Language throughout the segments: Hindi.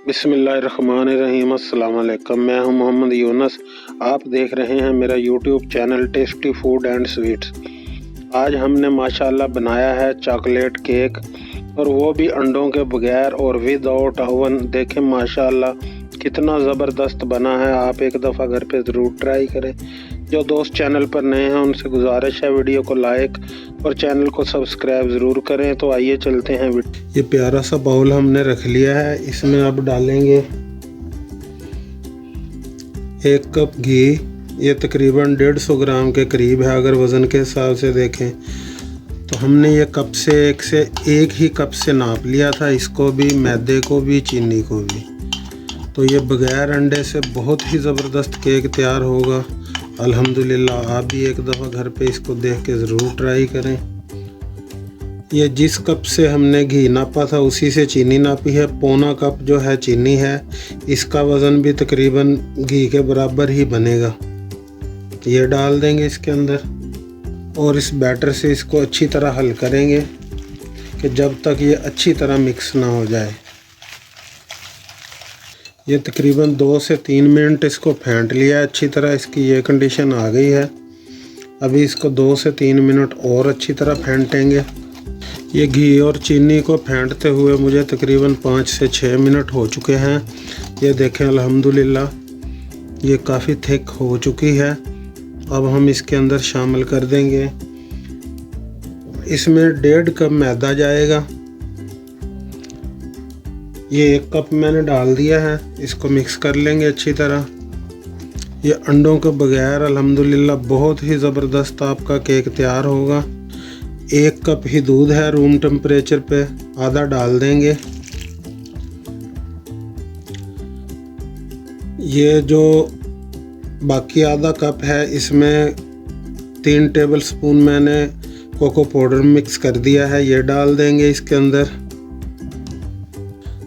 बिस्मिल्लाहिर्रहमानिर्रहीम। अस्सलाम वालेकुम। मैं हूं मोहम्मद यूनुस। आप देख रहे हैं मेरा YouTube channel tasty food and sweets. आज हमने माशाल्लाह बनाया है चॉकलेट केक, और वो भी अंडों के बगैर और विदाउट ओवन। देखें माशाल्लाह कितना ज़बरदस्त बना है। आप एक दफ़ा घर पे ज़रूर ट्राई करें। जो दोस्त चैनल पर नए हैं उनसे गुजारिश है वीडियो को लाइक और चैनल को सब्सक्राइब ज़रूर करें। तो आइए चलते हैं। ये प्यारा सा बाउल हमने रख लिया है। इसमें अब डालेंगे 1 कप घी। ये तकरीबन 150 ग्राम के करीब है अगर वज़न के हिसाब से देखें तो। हमने ये कप से एक ही कप से नाप लिया था, इसको भी, मैदे को भी, चीनी को भी। तो ये बग़ैर अंडे से बहुत ही ज़बरदस्त केक तैयार होगा अल्हम्दुलिल्लाह। आप भी एक दफ़ा घर पे इसको देख के ज़रूर ट्राई करें। ये जिस कप से हमने घी नापा था उसी से चीनी नापी है। पौना कप जो है चीनी है, इसका वज़न भी तकरीबन घी के बराबर ही बनेगा। ये डाल देंगे इसके अंदर और इस बैटर से इसको अच्छी तरह हल करेंगे कि जब तक ये अच्छी तरह मिक्स ना हो जाए। ये तकरीबन 2 से 3 मिनट इसको फेंट लिया है अच्छी तरह। इसकी ये कंडीशन आ गई है। अभी इसको 2 से 3 मिनट और अच्छी तरह फेंटेंगे। ये घी और चीनी को फेंटते हुए मुझे तकरीबन 5 से 6 मिनट हो चुके हैं। ये देखें अल्हम्दुलिल्लाह ये काफ़ी थिक हो चुकी है। अब हम इसके अंदर शामिल कर देंगे, इसमें 1.5 कप मैदा जाएगा। ये 1 कप मैंने डाल दिया है। इसको मिक्स कर लेंगे अच्छी तरह। ये अंडों के बगैर अल्हम्दुलिल्लाह बहुत ही ज़बरदस्त आपका केक तैयार होगा। 1 कप ही दूध है रूम टेम्परेचर पे, आधा डाल देंगे। ये जो बाकी आधा कप है इसमें 3 टेबल स्पून मैंने कोको पाउडर मिक्स कर दिया है, ये डाल देंगे इसके अंदर।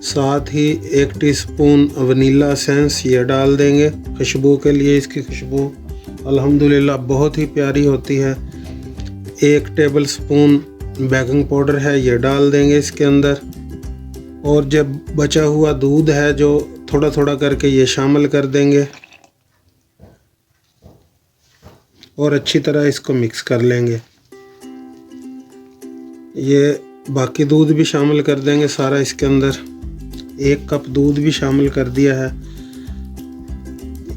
साथ ही 1 टीस्पून वनीला एसेंस ये डाल देंगे खुशबू के लिए। इसकी खुशबू अल्हम्दुलिल्लाह बहुत ही प्यारी होती है। 1 टेबल स्पून बेकिंग पाउडर है, ये डाल देंगे इसके अंदर। और जब बचा हुआ दूध है जो थोड़ा थोड़ा करके ये शामिल कर देंगे और अच्छी तरह इसको मिक्स कर लेंगे। ये बाकी दूध भी शामिल कर देंगे सारा इसके अंदर। 1 कप दूध भी शामिल कर दिया है।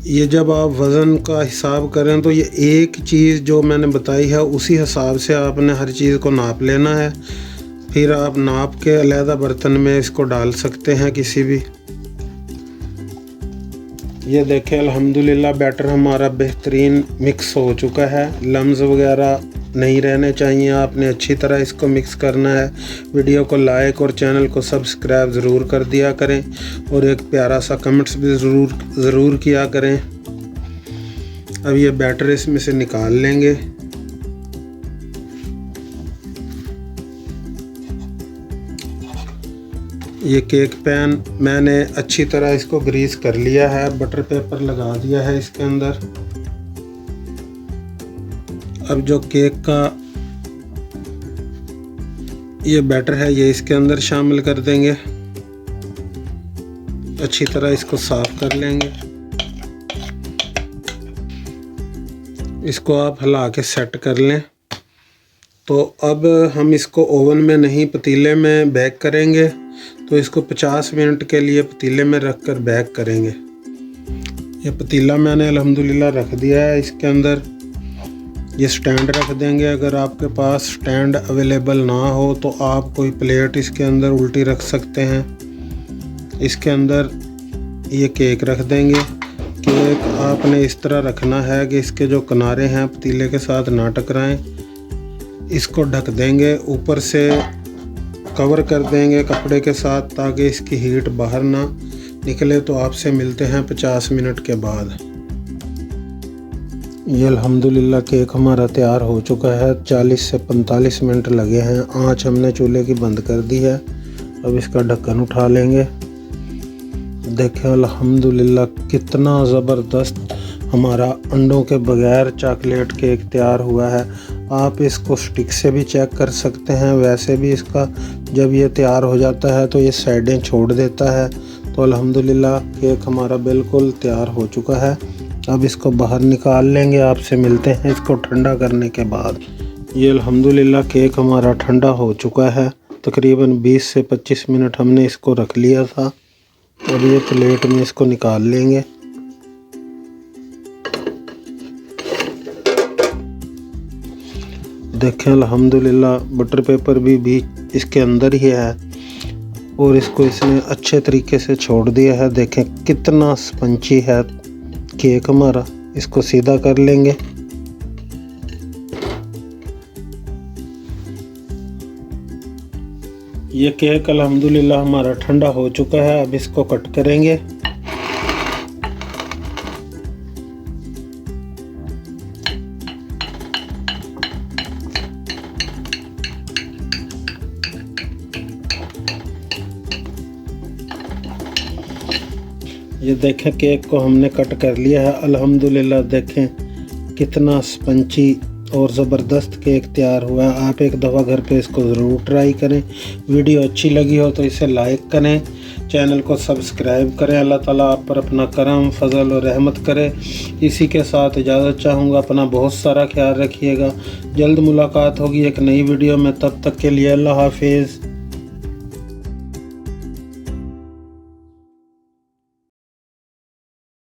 ये जब आप वज़न का हिसाब करें तो ये एक चीज़ जो मैंने बताई है उसी हिसाब से आपने हर चीज़ को नाप लेना है। फिर आप नाप के अलहदा बर्तन में इसको डाल सकते हैं किसी भी। ये देखें अल्हम्दुलिल्लाह बैटर हमारा बेहतरीन मिक्स हो चुका है। लम्स वगैरह नहीं रहने चाहिए। आपने अच्छी तरह इसको मिक्स करना है। वीडियो को लाइक और चैनल को सब्सक्राइब ज़रूर कर दिया करें और एक प्यारा सा कमेंट्स भी ज़रूर किया करें। अब ये बैटर इसमें से निकाल लेंगे। ये केक पैन मैंने अच्छी तरह इसको ग्रीस कर लिया है, बटर पेपर लगा दिया है इसके अंदर। अब जो केक का ये बैटर है ये इसके अंदर शामिल कर देंगे। अच्छी तरह इसको साफ कर लेंगे। इसको आप हिला के सेट कर लें। तो अब हम इसको ओवन में नहीं पतीले में बेक करेंगे, तो इसको 50 मिनट के लिए पतीले में रख कर बेक करेंगे। ये पतीला मैंने अल्हम्दुलिल्लाह रख दिया है। इसके अंदर ये स्टैंड रख देंगे। अगर आपके पास स्टैंड अवेलेबल ना हो तो आप कोई प्लेट इसके अंदर उल्टी रख सकते हैं। इसके अंदर ये केक रख देंगे। केक आपने इस तरह रखना है कि इसके जो किनारे हैं पतीले के साथ ना टकराएं। इसको ढक देंगे, ऊपर से कवर कर देंगे कपड़े के साथ ताकि इसकी हीट बाहर ना निकले। तो आपसे मिलते हैं 50 मिनट के बाद। ये अल्हम्दुलिल्लाह केक हमारा तैयार हो चुका है। 40 से 45 मिनट लगे हैं। आँच हमने चूल्हे की बंद कर दी है। अब इसका ढक्कन उठा लेंगे। देखें अल्हम्दुलिल्लाह कितना ज़बरदस्त हमारा अंडों के बगैर चॉकलेट केक तैयार हुआ है। आप इसको स्टिक से भी चेक कर सकते हैं। वैसे भी इसका जब ये तैयार हो जाता है तो ये साइडें छोड़ देता है, तो अल्हम्दुलिल्लाह केक हमारा बिल्कुल तैयार हो चुका है। अब इसको बाहर निकाल लेंगे, आपसे मिलते हैं इसको ठंडा करने के बाद। ये अल्हम्दुलिल्लाह केक हमारा ठंडा हो चुका है। तकरीबन 20 से 25 मिनट हमने इसको रख लिया था। अब ये प्लेट में इसको निकाल लेंगे। देखें अल्हम्दुलिल्लाह बटर पेपर भी इसके अंदर ही है और इसको इसने अच्छे तरीके से छोड़ दिया है। देखें कितना स्पंची है केक हमारा। इसको सीधा कर लेंगे। ये केक अल्हम्दुलिल्लाह हमारा ठंडा हो चुका है। अब इसको कट करेंगे। ये देखें केक को हमने कट कर लिया है। अल्हम्दुलिल्लाह देखें कितना स्पंची और ज़बरदस्त केक तैयार हुआ है। आप एक दफ़ा घर पे इसको ज़रूर ट्राई करें। वीडियो अच्छी लगी हो तो इसे लाइक करें, चैनल को सब्सक्राइब करें। अल्लाह ताला आप पर अपना करम फजल और रहमत करे। इसी के साथ इजाज़त चाहूँगा। अपना बहुत सारा ख्याल रखिएगा। जल्द मुलाकात होगी एक नई वीडियो में। तब तक के लिए अल्लाह हाफिज़।